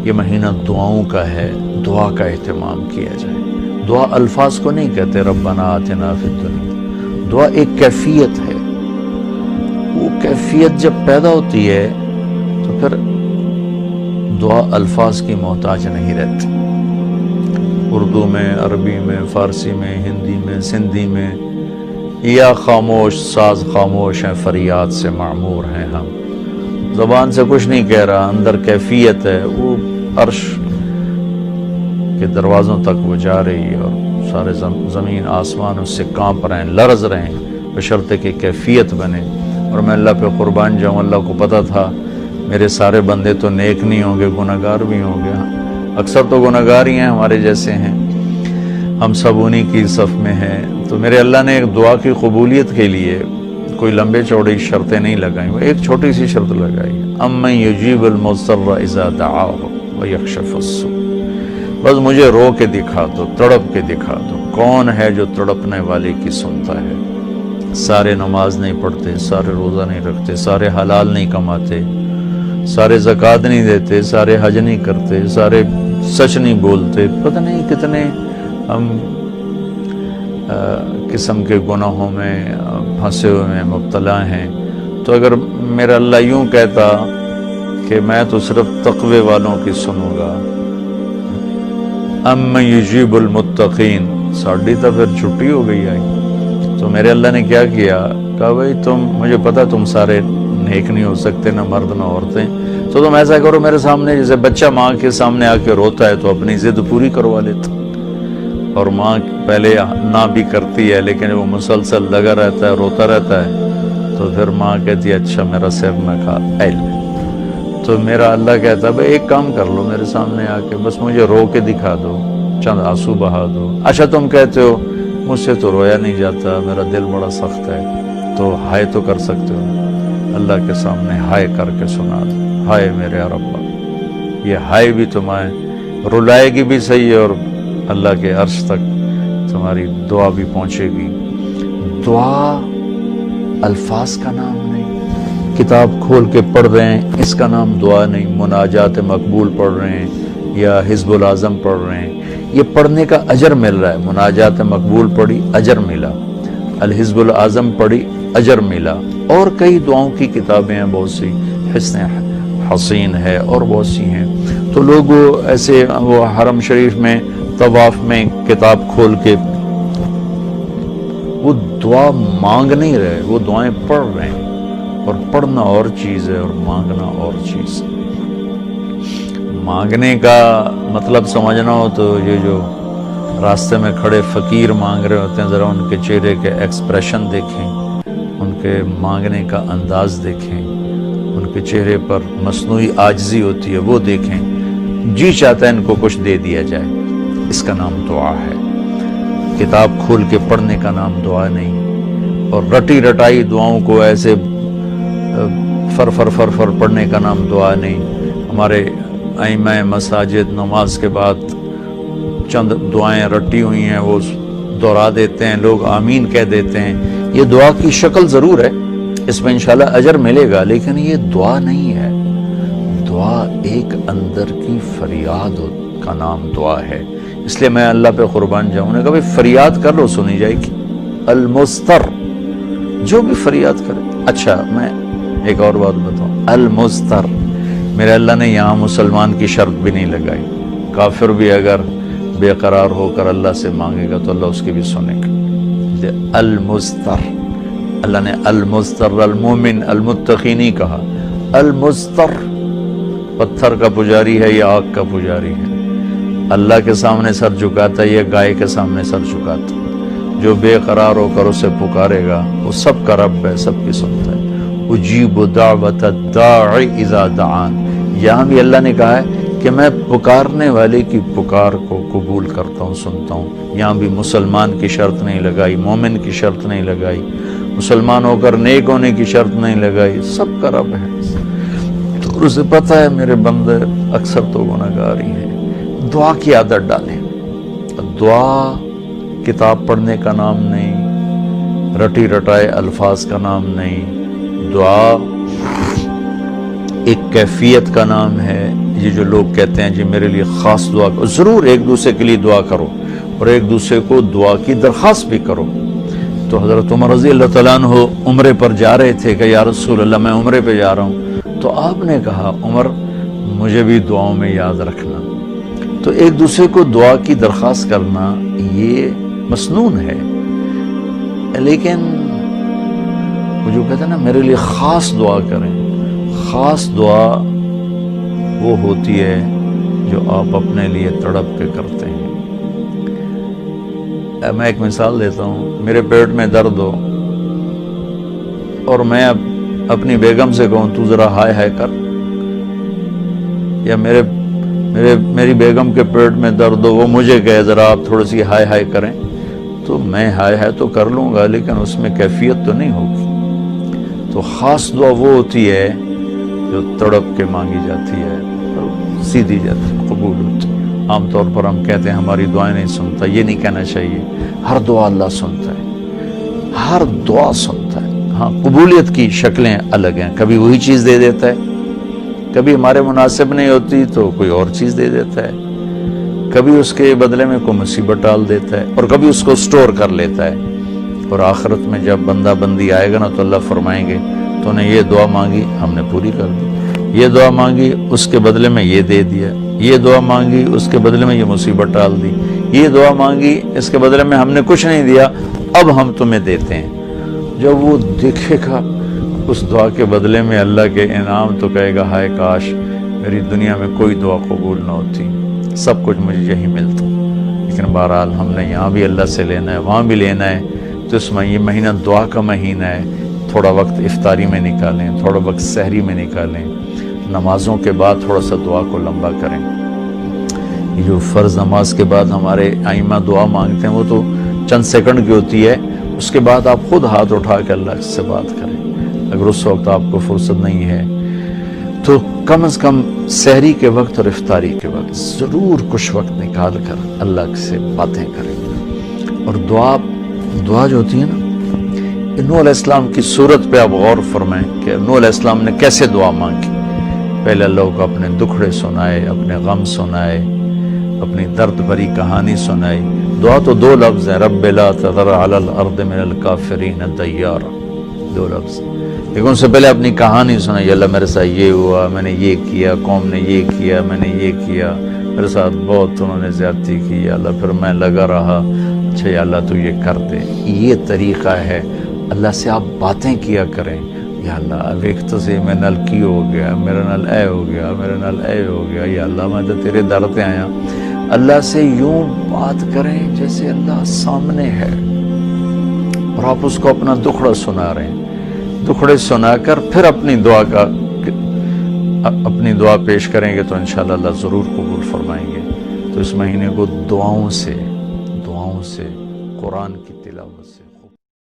یہ مہینہ دعاؤں کا ہے، دعا کا اہتمام کیا جائے۔ دعا الفاظ کو نہیں کہتے ربنا آتنا فی الدنیا، دعا ایک کیفیت ہے۔ وہ کیفیت جب پیدا ہوتی ہے تو پھر دعا الفاظ کی محتاج نہیں رہتی۔ اردو میں، عربی میں، فارسی میں، ہندی میں، سندھی میں، یا خاموش ساز خاموش ہیں، فریاد سے معمور ہیں ہم۔ زبان سے کچھ نہیں کہہ رہا، اندر کیفیت ہے، وہ عرش کے دروازوں تک وہ جا رہی ہے اور سارے زمین آسمان اس سے کانپ رہے ہیں، لرز رہے ہیں، بشرطے کہ کیفیت بنے۔ اور میں اللہ پہ قربان جاؤں، اللہ کو پتہ تھا میرے سارے بندے تو نیک نہیں ہوں گے، گناہگار بھی ہوں گے، اکثر تو گناہگار ہی ہیں، ہمارے جیسے ہیں، ہم سب انہی کی صف میں ہیں۔ تو میرے اللہ نے ایک دعا کی قبولیت کے لیے کوئی لمبے چوڑی شرطیں نہیں لگائیں، وہ ایک چھوٹی سی شرط لگائی، امن یجیب المضطر اذا دعاہ ویکشف السوء۔ بس مجھے رو کے دکھا دو، تڑپ کے دکھا دو، کون ہے جو تڑپنے والے کی سنتا ہے۔ سارے نماز نہیں پڑھتے، سارے روزہ نہیں رکھتے، سارے حلال نہیں کماتے، سارے زکوٰۃ نہیں دیتے، سارے حج نہیں کرتے، سارے سچ نہیں بولتے، پتہ نہیں کتنے ہم قسم کے گناہوں میں پھنسے ہوئے ہیں، مبتلا ہیں۔ تو اگر میرا اللہ یوں کہتا کہ میں تو صرف تقوی والوں کی سنوں گا، امن یجیب المتقین، ساڑھی تو پھر چھٹی ہو گئی آئی۔ تو میرے اللہ نے کیا کیا، کہا بھائی تم، مجھے پتا تم سارے نیک نہیں ہو سکتے، نہ مرد نہ عورتیں، تو تم ایسا کرو میرے سامنے، جیسے بچہ ماں کے سامنے آ کے روتا ہے تو اپنی ضد پوری کروا لیتا، اور ماں پہلے نہ بھی کرتی ہے لیکن وہ مسلسل لگا رہتا ہے، روتا رہتا ہے، تو پھر ماں کہتی ہے اچھا میرا سر نہ کھا ایل۔ تو میرا اللہ کہتا ہے بھائی ایک کام کر لو، میرے سامنے آ کے بس مجھے رو کے دکھا دو، چند آنسو بہا دو۔ اچھا تم کہتے ہو مجھ سے تو رویا نہیں جاتا، میرا دل بڑا سخت ہے، تو ہائے تو کر سکتے ہو، اللہ کے سامنے ہائے کر کے سنا دو، ہائے میرے ربا۔ یہ ہائے بھی تمہیں رلائے گی بھی صحیح، اور اللہ کے عرش تک تمہاری دعا بھی پہنچے گی۔ دعا الفاظ کا نام نہیں، کتاب کھول کے پڑھ رہے ہیں اس کا نام دعا نہیں، مناجات مقبول پڑھ رہے ہیں یا حزب العظم پڑھ رہے ہیں، یہ پڑھنے کا اجر مل رہا ہے۔ مناجات مقبول پڑھی، اجر ملا، الحزب العظم پڑھی، اجر ملا، اور کئی دعاؤں کی کتابیں ہیں بہت سی، حسن حسین ہے اور بہت سی ہیں۔ تو لوگ ایسے وہ حرم شریف میں طواف میں کتاب کھول کے وہ دعا مانگ نہیں رہے، وہ دعائیں پڑھ رہے ہیں، اور پڑھنا اور چیز ہے اور مانگنا اور چیز ہے۔ مانگنے کا مطلب سمجھنا ہو تو یہ جو راستے میں کھڑے فقیر مانگ رہے ہوتے ہیں، ذرا ان کے چہرے کے ایکسپریشن دیکھیں، ان کے مانگنے کا انداز دیکھیں، ان کے چہرے پر مصنوعی عاجزی ہوتی ہے وہ دیکھیں، جی چاہتا ہے ان کو کچھ دے دیا جائے، اس کا نام دعا ہے۔ کتاب کھول کے پڑھنے کا نام دعا نہیں، اور رٹی رٹائی دعاؤں کو ایسے فر فر فر فر پڑھنے کا نام دعا نہیں۔ ہمارے ائمہ مساجد نماز کے بعد چند دعائیں رٹی ہوئی ہیں وہ دہرا دیتے ہیں، لوگ آمین کہہ دیتے ہیں، یہ دعا کی شکل ضرور ہے، اس میں انشاءاللہ اجر ملے گا، لیکن یہ دعا نہیں ہے۔ دعا ایک اندر کی فریاد کا نام دعا ہے، اس لیے میں اللہ پہ قربان جاؤں، نے کہا بھائی فریاد کر لو سنی جائے گی، المستر، جو بھی فریاد کرے۔ اچھا میں ایک اور بات بتاؤں، المستر، میرے اللہ نے یہاں مسلمان کی شرط بھی نہیں لگائی، کافر بھی اگر بے قرار ہو کر اللہ سے مانگے گا تو اللہ اس کی بھی سنے گا۔ المستر، اللہ نے المستر، المومن المتقی نہیں کہا، المستر، پتھر کا پجاری ہے یا آگ کا پجاری ہے، اللہ کے سامنے سر جھکاتا ہے یا گائے کے سامنے سر جھکاتا ہے، جو بے قرار ہو کر اسے پکارے گا وہ سب کا رب ہے، سب کی سنتا ہے۔ اجیب دعوت الداعی اذا دعان، یہاں بھی اللہ نے کہا ہے کہ میں پکارنے والے کی پکار کو قبول کرتا ہوں، سنتا ہوں۔ یہاں بھی مسلمان کی شرط نہیں لگائی، مومن کی شرط نہیں لگائی، مسلمان ہو کر نیک ہونے کی شرط نہیں لگائی، سب کا رب ہے۔ تو اسے پتہ ہے میرے بندے اکثر تو گناہگار ہی ہیں۔ دعا کی عادت ڈالیں۔ دعا کتاب پڑھنے کا نام نہیں، رٹی رٹائے الفاظ کا نام نہیں، دعا ایک کیفیت کا نام ہے، یہ جو لوگ کہتے ہیں جی میرے لیے خاص دعا کرو، ضرور ایک دوسرے کے لیے دعا کرو اور ایک دوسرے کو دعا کی درخواست بھی کرو۔ تو حضرت عمر رضی اللہ تعالیٰ عنہ عمرے پر جا رہے تھے کہ یا رسول اللہ میں عمرے پہ جا رہا ہوں، تو آپ نے کہا عمر مجھے بھی دعاؤں میں یاد رکھنا۔ تو ایک دوسرے کو دعا کی درخواست کرنا یہ مسنون ہے، لیکن وہ جو کہتے ہیں نا میرے لیے خاص دعا کریں، خاص دعا وہ ہوتی ہے جو آپ اپنے لیے تڑپ کے کرتے ہیں۔ میں ایک مثال دیتا ہوں، میرے پیٹ میں درد ہو اور میں اپنی بیگم سے کہوں تو ذرا ہائے ہائے کر، یا میری بیگم کے پیٹ میں درد ہو وہ مجھے کہے ذرا آپ تھوڑی سی ہائے ہائے کریں، تو میں ہائے ہائے تو کر لوں گا لیکن اس میں کیفیت تو نہیں ہوگی۔ تو خاص دعا وہ ہوتی ہے جو تڑپ کے مانگی جاتی ہے، سیدھی جاتی ہے، قبول ہوتی ہے۔ عام طور پر ہم کہتے ہیں ہماری دعائیں نہیں سنتا، یہ نہیں کہنا چاہیے، ہر دعا اللہ سنتا ہے، ہر دعا سنتا ہے۔ ہاں قبولیت کی شکلیں الگ ہیں، کبھی وہی چیز دے دیتا ہے، کبھی ہمارے مناسب نہیں ہوتی تو کوئی اور چیز دے دیتا ہے، کبھی اس کے بدلے میں کوئی مصیبت ڈال دیتا ہے، اور کبھی اس کو سٹور کر لیتا ہے۔ اور آخرت میں جب بندہ بندی آئے گا نا تو اللہ فرمائیں گے تو نے یہ دعا مانگی ہم نے پوری کر دی، یہ دعا مانگی اس کے بدلے میں یہ دے دیا، یہ دعا مانگی اس کے بدلے میں یہ مصیبت ڈال دی، یہ دعا مانگی اس کے بدلے میں ہم نے کچھ نہیں دیا اب ہم تمہیں دیتے ہیں۔ جب وہ دیکھے گا اس دعا کے بدلے میں اللہ کے انعام تو کہے گا ہائے کاش میری دنیا میں کوئی دعا قبول نہ ہوتی، سب کچھ مجھے یہی ملتا۔ لیکن بہرحال ہم نے یہاں بھی اللہ سے لینا ہے، وہاں بھی لینا ہے، تو اس میں یہ مہینہ دعا کا مہینہ ہے، تھوڑا وقت افطاری میں نکالیں، تھوڑا وقت سحری میں نکالیں، نمازوں کے بعد تھوڑا سا دعا کو لمبا کریں۔ یہ جو فرض نماز کے بعد ہمارے ائمہ دعا مانگتے ہیں وہ تو چند سیکنڈ کی ہوتی ہے، اس کے بعد آپ خود ہاتھ اٹھا کے اللہ سے بات کریں۔ اگر اس وقت آپ کو فرصت نہیں ہے تو کم از کم سحری کے وقت اور افطاری کے وقت ضرور کچھ وقت نکال کر اللہ سے باتیں کریں۔ اور دعا جو ہوتی ہے نا، نوح علیہ السلام کی صورت پہ آپ غور فرمائیں کہ نوح علیہ السلام نے کیسے دعا مانگی۔ پہلے اللہ کو اپنے دکھڑے سنائے، اپنے غم سنائے، اپنی درد بھری کہانی سنائی۔ دعا تو دو لفظ ہیں، رب لا تذر علی الارض من الکافرین دیارا، دو لفظ، لیکن ان سے پہلے اپنی کہانی سنائی۔ اللہ میرے ساتھ یہ ہوا، میں نے یہ کیا، قوم نے یہ کیا، میں نے یہ کیا، میرے ساتھ بہت انہوں نے زیادتی کی، یا اللہ پھر میں لگا رہا، اچھا یا اللہ تو یہ کر دے۔ یہ طریقہ ہے، اللہ سے آپ باتیں کیا کریں، یا اللہ ایک تو سے میں نل کی ہو گیا، میرا نل اے ہو گیا، میرا نل اے ہو گیا، یا اللہ میں تو تیرے در پہ آیا۔ اللہ سے یوں بات کریں جیسے اللہ سامنے ہے، اور آپ اس کو اپنا دکھڑا سنا رہے ہیں۔ دکھڑے سنا کر پھر اپنی دعا پیش کریں گے تو انشاءاللہ اللہ ضرور قبول فرمائیں گے۔ تو اس مہینے کو دعاؤں سے قرآن کی